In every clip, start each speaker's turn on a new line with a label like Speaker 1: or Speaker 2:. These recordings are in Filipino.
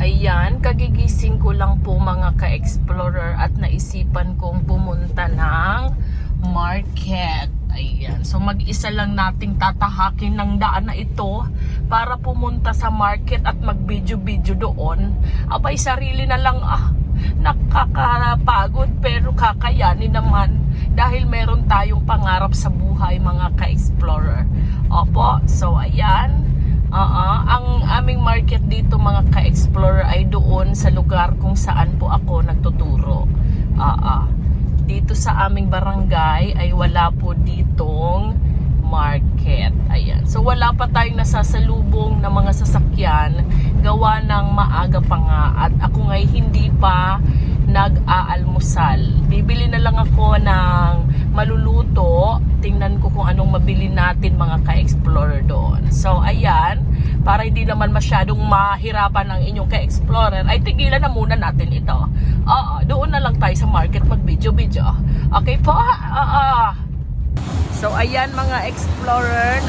Speaker 1: Ayan, kagigising ko lang po mga ka-explorer at naisipan kong pumunta ng market. Ayan, so mag-isa lang nating tatahakin ng daan na ito para pumunta sa market at mag-video-video doon. Abay, sarili na lang nakakapagod pero kakayanin naman dahil meron tayong pangarap sa buhay mga ka-explorer. Opo, so ayan. Ang aming market dito mga ka-explorer ay doon sa lugar kung saan po ako nagtuturo. Dito sa aming barangay ay wala po ditong market. Ayan. So wala pa tayong nasasalubong na mga sasakyan gawa ng maaga pa nga at ako ngay hindi pa nag-aalmusal. Bibili na lang ako ng maluluto. Tingnan ko kung anong mabili natin mga ka-explorer doon. So ayan, para hindi naman masyadong mahirapan ang inyong ka-explorer, ay tigilan na muna natin ito. Doon na lang tayo sa market mag-video-video. Okay po? So ayan mga explorer,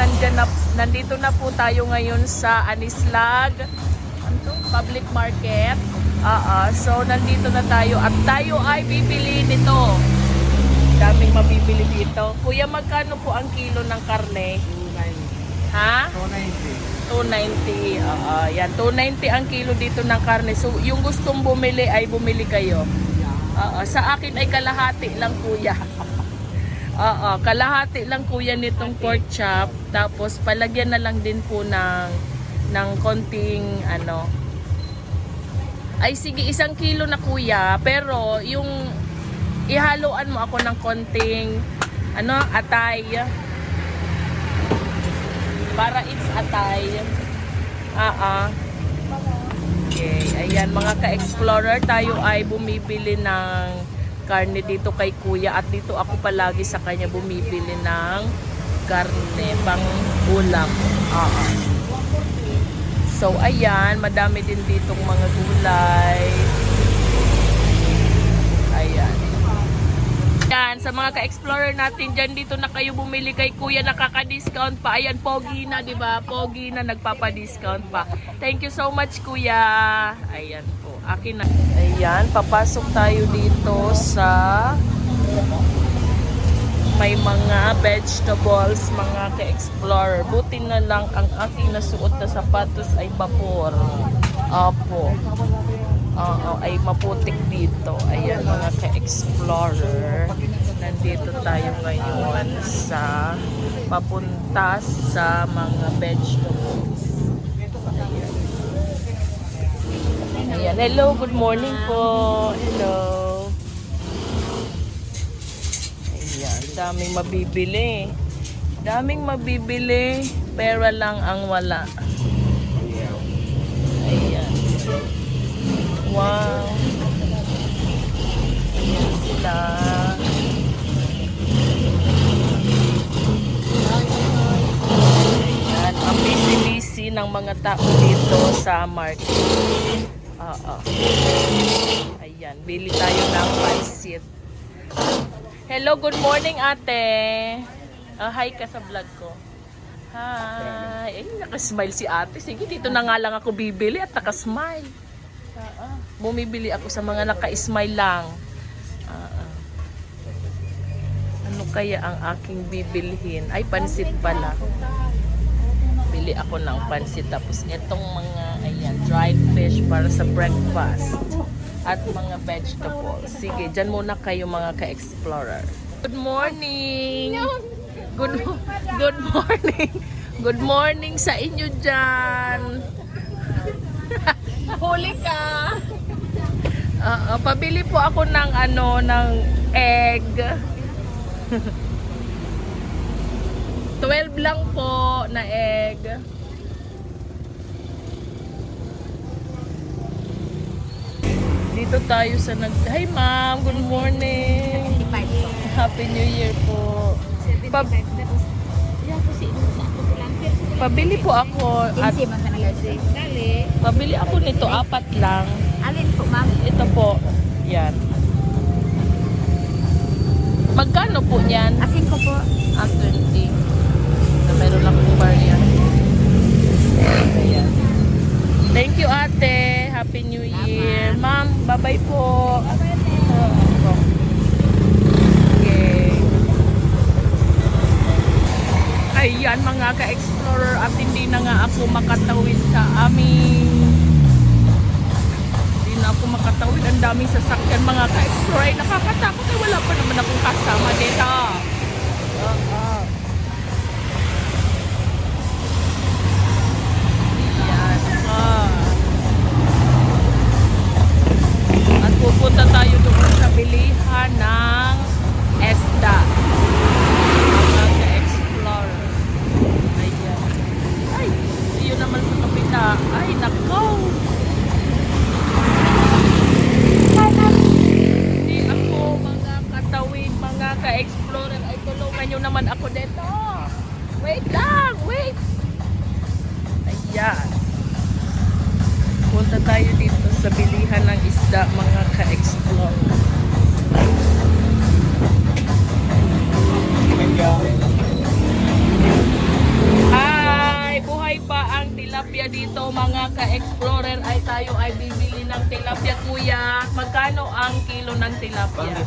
Speaker 1: nandito na po tayo ngayon sa Anislag Public Market. So nandito na tayo at tayo ay bibili nito. Daming mabibili dito. Kuya, magkano po ang kilo ng karne? 290. Ha? 290. Yan, 290 ang kilo dito ng karne. So yung gustong bumili ay bumili kayo. Sa akin ay kalahati lang kuya. Kalahati lang kuya nitong pork chop. Tapos palagyan na lang din po ng konting ay sige, 1 kilo na kuya, pero yung ihaluan mo ako ng konting atay para it's atay. Okay, ayan mga ka-explorer, tayo ay bumibili ng karne dito kay kuya at dito ako palagi sa kanya bumibili ng karne pang ulam. So ayan, madami din ditong mga gulay. Ayan. Yan, sa mga ka-explorer natin dyan, dito na kayo bumili kay kuya, nakaka-discount pa. Ayan, pogi na, di ba? Pogi na, nagpapa-discount pa. Thank you so much kuya. Ayan po, akin na. Ayan, papasok tayo dito sa may mga vegetables mga ka-explorer. Buti na lang ang aking nasuot na sapatos ay vapor. Opo. Ay maputik dito. Ayan mga ka-explorer. Nandito tayo ngayon sa papunta sa mga vegetables. Ayan. Hello, good morning po. Hello. Daming mabibili. Daming mabibili, pera lang ang wala. Ayan. Wow. Ayan sila. Ayan. Ang busy-busy ng mga tao dito sa market. Ayan. Bili tayo ng pansit. Hello, good morning ate. Hi ka sa vlog ko. Hi. Ay, nakasmile si ate. Sige, dito na nga lang ako bibili at nakasmile. Bumibili ako sa mga naka-smile lang. Ano kaya ang aking bibilhin? Ay, pansit pala. Bili ako ng pansit. Tapos itong mga dried fish para sa breakfast. At mga vegetables. Sige, dyan muna kayo mga ka-explorer. Good morning! Good morning! Good morning sa inyo dyan! Huli ka! Pabili po ako ng ng egg. 12 lang po na egg. Dito tayo sa Hi ma'am, good morning. Happy New Year po. Pabili po ako at pabili ako nito 4 lang.
Speaker 2: Alin po ma'am?
Speaker 1: Ito po. Yan. Magkano po yan?
Speaker 2: Asin ko po.
Speaker 1: 20. Meron lang po bar yan. Ayan. Thank you ate. Happy New Year. Ma'am, bye-bye po. Okay. Ayan mga ka-explorer, at hindi na nga ako makatawid sa aming ang daming sasakyan mga ka-explorer. Ay, nakakatakot eh, wala pa naman akong kasama dito. Yan. At pupunta tayo doon sa bilihan ng ESDA mga ka-explorer. Ayan. Ay, yun naman sa kapita. Ay, nako. Hindi ako mga katawid, mga ka-explorer. Ay, tulungan nyo naman ako dito. Wait lang, wait. Ayan. Punta tayo dito sa bilihan ng isda, mga ka-explorer. Ay, buhay pa ang tilapia dito, mga ka-explorer. Ay, tayo ay bibili ng tilapia, kuya. Magkano ang kilo ng tilapia?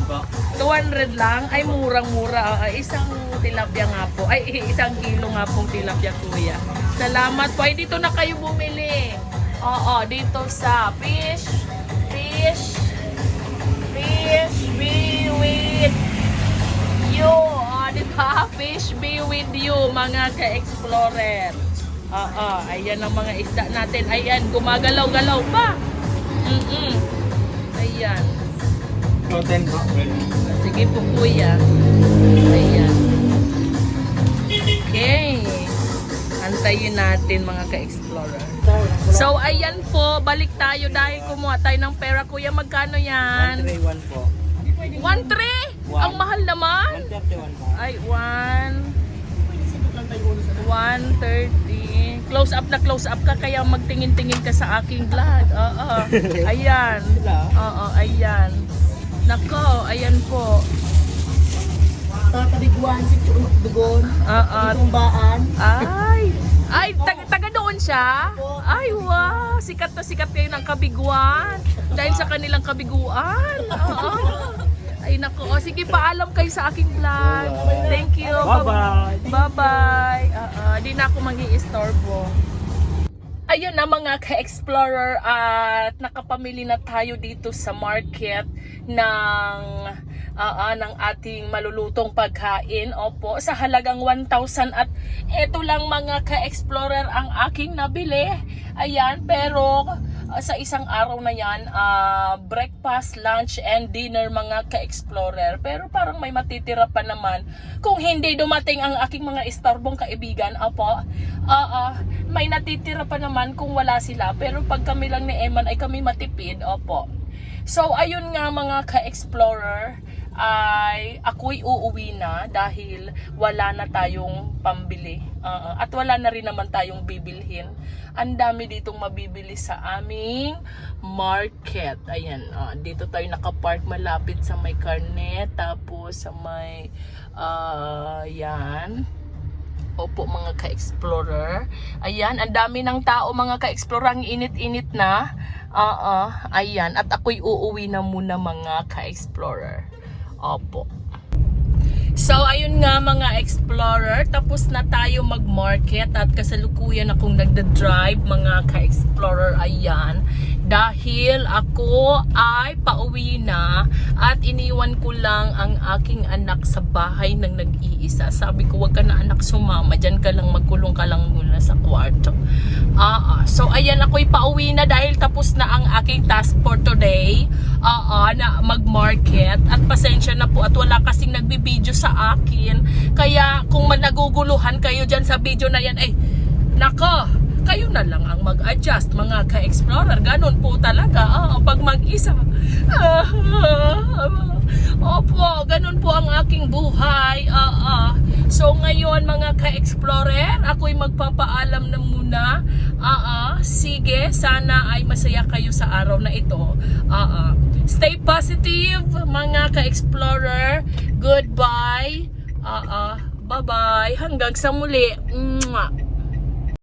Speaker 1: 200 lang. Ay, murang-mura. Isang tilapia nga po. Ay, isang kilo nga pong tilapia, kuya. Salamat po. Ay, dito na kayo bumili. Oo, dito sa Fish Be With You. Dito, Fish Be With You, mga ka-explorer. Ayan ang mga isda natin. Ayan, gumagalaw-galaw pa. Ayan. Sige po, kuya. Ayan. Okay. Antayin natin, mga ka-explorer. So, ayan po. Balik tayo dahil kumuha tayo ng pera. Kuya, magkano yan?
Speaker 2: 131 po.
Speaker 1: 1.3? Ang mahal naman.
Speaker 2: 131 po.
Speaker 1: Ay, 130. Close up na close up ka, kaya magtingin-tingin ka sa aking vlog. Ayan. Ayan. Nako, ayan po.
Speaker 2: Tatabiguan, si Dugon. Itong baan.
Speaker 1: Ay, taga doon siya? Ay, wow. Sikat na sikat kayo ng Kabiguan. Dahil sa kanilang kabiguan. Ay, nako. O, sige, paalam kayo sa aking vlog. Thank you.
Speaker 2: Bye-bye.
Speaker 1: Bye-bye. Di na ako mag-i-istorbo. Ayun na mga ka-explorer, at nakapamili na tayo dito sa market ng ating malulutong pagkain. Opo, sa halagang 1,000, at eto lang mga ka-explorer ang aking nabili. Ayan, pero sa isang araw na yan, breakfast, lunch, and dinner mga ka-explorer. Pero parang may matitira pa naman kung hindi dumating ang aking mga istorbong kaibigan. Opo, may natitira pa naman kung wala sila. Pero pag kami lang ni Eman ay kami matipid. Opo. So, ayun nga mga ka-explorer, ay ako'y uuwi na dahil wala na tayong pambili. At wala na rin naman tayong bibilhin. Ang dami ditong mabibili sa aming market. Ayan, dito tayo nakapark malapit sa may karne, tapos sa may yan. Opo mga ka-explorer. Ayan, ang dami ng tao mga ka-explorer. Ang init-init na. Ayan, at ako'y uuwi na muna mga ka-explorer. Opo. So, ayun nga mga explorer, tapos na tayo mag-market at kasalukuyan akong nagda-drive mga ka-explorer, ayan. Dahil ako ay pauwi na at iniwan ko lang ang aking anak sa bahay ng nag-iisa. Sabi ko, wag ka na anak sumama, dyan ka lang, magkulong ka lang muna sa kwarto. So, ayan, ako'y pauwi na dahil tapos na ang aking task for today. Na mag-market, at pasensya na po at wala kasing nagbibideo sa akin, kaya kung naguguluhan kayo dyan sa video na yan, nako, kayo na lang ang mag-adjust mga ka-explorer. Ganun po talaga pag mag-isa. Opo, ganun po ang aking buhay. So ngayon mga ka-explorer, ako'y magpapaalam na muna. Sige, sana ay masaya kayo sa araw na ito. Stay positive mga ka-explorer. Goodbye. Bye-bye. Hanggang sa muli. Mwah.